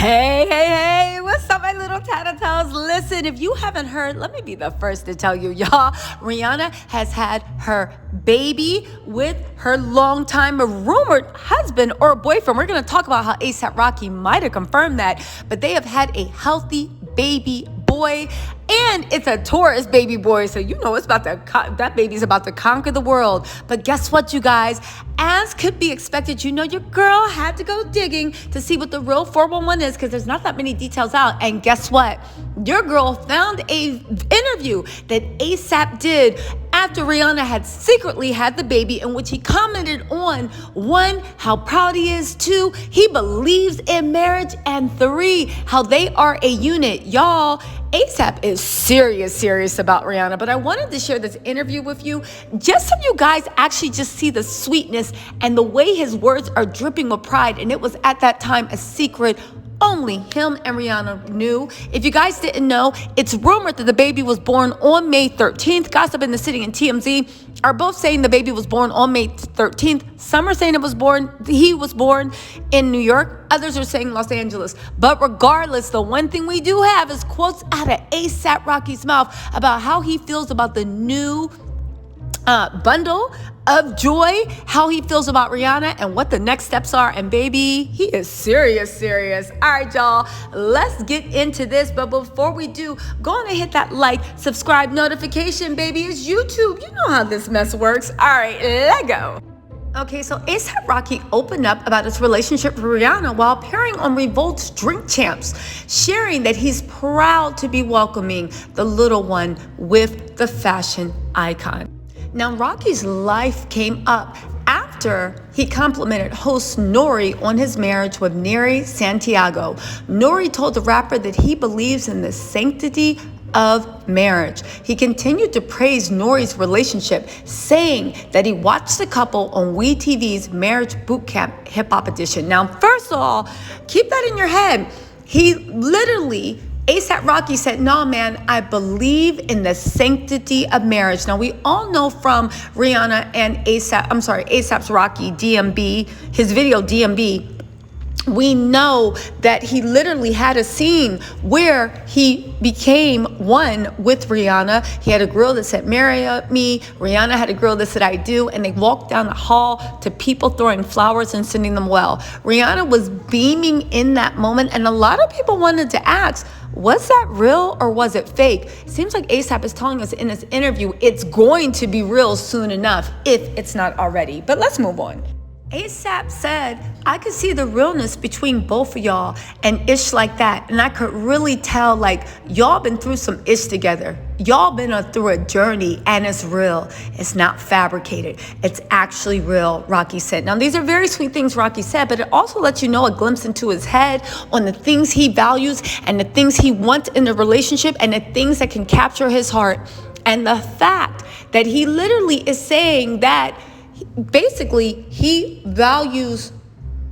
Hey, what's up, my little Tattle Tells? Listen, if you haven't heard, let me be the first to tell you, y'all. Rihanna has had her baby with her longtime rumored husband or boyfriend. We're going to talk about how ASAP Rocky might have confirmed that, but they have had a healthy baby boy, and it's a Taurus baby boy, so you know that baby's about to conquer the world. But guess what, you guys? As could be expected, you know your girl had to go digging to see what the real 411 is, because there's not that many details out. And guess what? Your girl found a interview that ASAP did after Rihanna had secretly had the baby, in which he commented on, 1, how proud he is, 2, he believes in marriage, and 3, how they are a unit. Y'all, ASAP is serious about Rihanna, but I wanted to share this interview with you just so you guys actually just see the sweetness and the way his words are dripping with pride. And it was at that time a secret only him and Rihanna knew. If you guys didn't know, it's rumored that the baby was born on May 13th. Gossip in the City and TMZ are both saying the baby was born on May 13th. Some are saying he was born in New York. Others are saying Los Angeles. But regardless, the one thing we do have is quotes out of ASAP Rocky's mouth about how he feels about the new bundle of joy, how he feels about Rihanna, and what the next steps are. And baby, he is serious. All right, y'all, let's get into this. But before we do, go on and hit that like, subscribe, notification, baby. It's YouTube. You know how this mess works. All right, let go. Okay, so ASAP Rocky opened up about his relationship with Rihanna while appearing on Revolt's Drink Champs, sharing that he's proud to be welcoming the little one with the fashion icon. Now, Rocky's life came up after he complimented host Nori on his marriage with Neri Santiago. Nori told the rapper that he believes in the sanctity of marriage. He continued to praise Nori's relationship, saying that he watched the couple on WeTV's Marriage Boot Camp Hip Hop Edition. Now, first of all, keep that in your head. He literally, ASAP Rocky said, no, man, I believe in the sanctity of marriage. Now, we all know from Rihanna and ASAP's Rocky, DMB, his video DMB, we know that he literally had a scene where he became one with Rihanna. He had a grill that said, marry me. Rihanna had a grill that said, I do. And they walked down the hall to people throwing flowers and sending them well. Rihanna was beaming in that moment. And a lot of people wanted to ask, was that real or was it fake? It seems like ASAP is telling us in this interview, it's going to be real soon enough, if it's not already. But let's move on. ASAP said, I could see the realness between both of y'all and ish like that. And I could really tell, like, y'all been through some ish together. Y'all been through a journey, and it's real. It's not fabricated. It's actually real, Rocky said. Now, these are very sweet things Rocky said, but it also lets you know a glimpse into his head on the things he values and the things he wants in the relationship and the things that can capture his heart. And the fact that he literally is saying that basically he values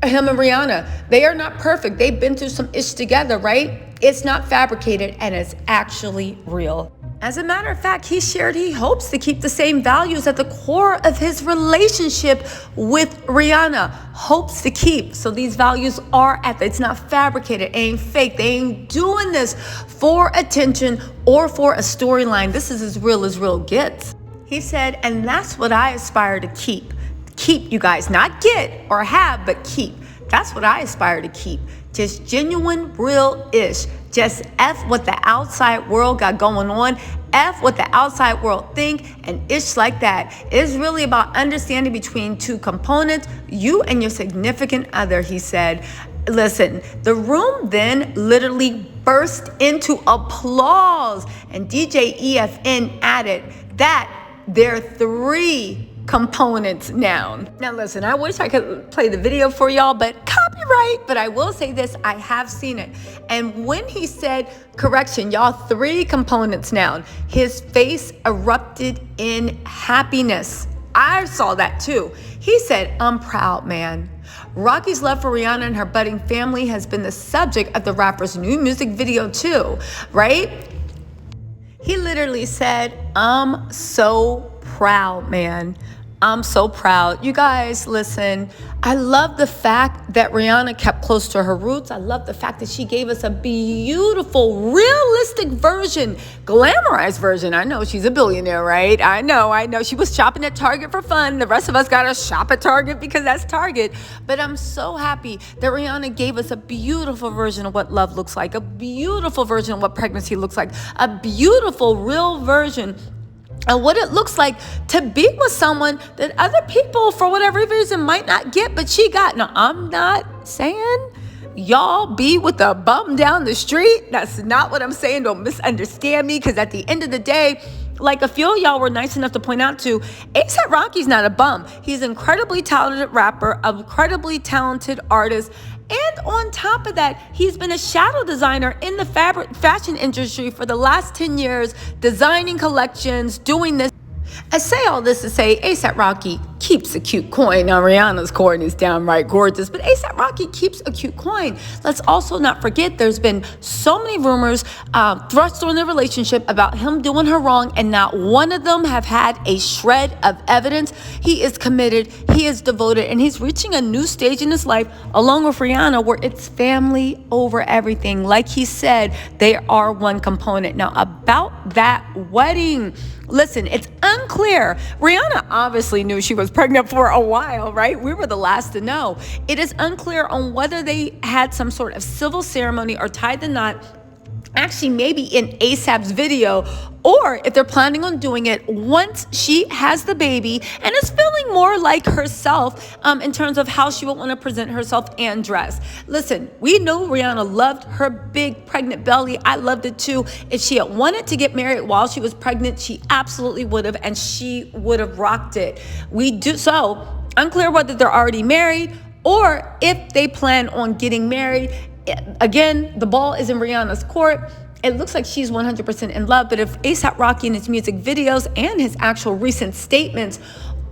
him and Rihanna. They are not perfect. They've been through some ish together, right? It's not fabricated, and it's actually real. As a matter of fact, he shared he hopes to keep the same values at the core of his relationship with Rihanna. Hopes to keep. So these values are it's not fabricated, it ain't fake. They ain't doing this for attention or for a storyline. This is as real gets. He said, and that's what I aspire to keep. Keep, you guys, not get or have, but keep. That's what I aspire to keep. Just genuine, real-ish. Just F what the outside world got going on. F what the outside world think, and ish like that. It's really about understanding between two components, you and your significant other, he said. Listen, the room then literally burst into applause, and DJ EFN added that there are 3 components now. Now listen, I wish I could play the video for y'all, but copyright. But I will say this, I have seen it. And when he said, correction, y'all, 3 components now, his face erupted in happiness. I saw that too. He said, I'm proud, man. Rocky's love for Rihanna and her budding family has been the subject of the rapper's new music video too, right? He literally said, I'm so proud, man. I'm so proud. You guys, listen, I love the fact that Rihanna kept close to her roots. I love the fact that she gave us a beautiful, realistic version, glamorized version. I know she's a billionaire, right? I know. She was shopping at Target for fun. The rest of us got to shop at Target because that's Target. But I'm so happy that Rihanna gave us a beautiful version of what love looks like, a beautiful version of what pregnancy looks like, a beautiful, real version and what it looks like to be with someone that other people, for whatever reason, might not get, but she got. Now, I'm not saying y'all be with a bum down the street. That's not what I'm saying. Don't misunderstand me, because at the end of the day, like a few of y'all were nice enough to point out to, A$AP Rocky's not a bum. He's an incredibly talented rapper, an incredibly talented artist. And on top of that, he's been a shadow designer in the fashion industry for the last 10 years, designing collections, doing this. I say all this to say A$AP Rocky keeps a cute coin. Now, Rihanna's coin is downright gorgeous, but A$AP Rocky keeps a cute coin. Let's also not forget there's been so many rumors thrust on their relationship about him doing her wrong, and not one of them have had a shred of evidence. He is committed, he is devoted, and he's reaching a new stage in his life along with Rihanna where it's family over everything. Like he said, they are one component. Now, about that wedding, listen, it's unclear. Rihanna obviously knew she was pregnant for a while, right? We were the last to know. It is unclear on whether they had some sort of civil ceremony or tied the knot, actually maybe in A$AP's video, or if they're planning on doing it once she has the baby and is feeling more like herself in terms of how she would want to present herself and dress. Listen, we know Rihanna loved her big pregnant belly. I loved it too. If she had wanted to get married while she was pregnant, she absolutely would have, and she would have rocked it. We do so. Unclear whether they're already married or if they plan on getting married. Again, the ball is in Rihanna's court. It looks like she's 100% in love, but if A$AP Rocky in his music videos and his actual recent statements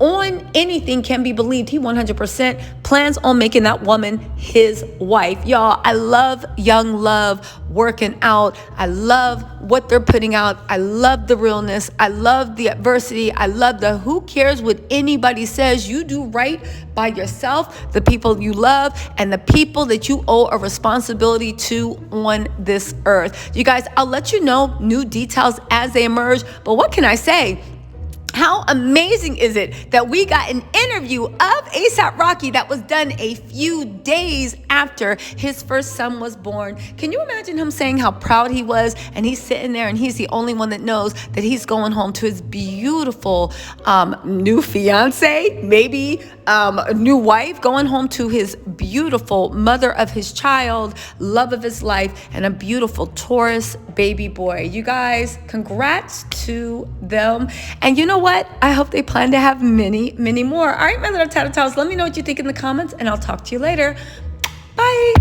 on anything can be believed, he 100% plans on making that woman his wife. Y'all, I love young love working out. I love what they're putting out. I love the realness. I love the adversity. I love the who cares what anybody says. You do right by yourself, the people you love, and the people that you owe a responsibility to on this earth. You guys, I'll let you know new details as they emerge, but what can I say? How amazing is it that we got an interview of A$AP Rocky that was done a few days after his first son was born? Can you imagine him saying how proud he was? And he's sitting there and he's the only one that knows that he's going home to his beautiful new fiance, maybe a new wife, going home to his beautiful mother of his child, love of his life, and a beautiful Taurus baby boy. You guys, congrats to them. And you know what? I hope they plan to have many, many more. All right, my little Tattle Tells, let me know what you think in the comments, and I'll talk to you later. Bye.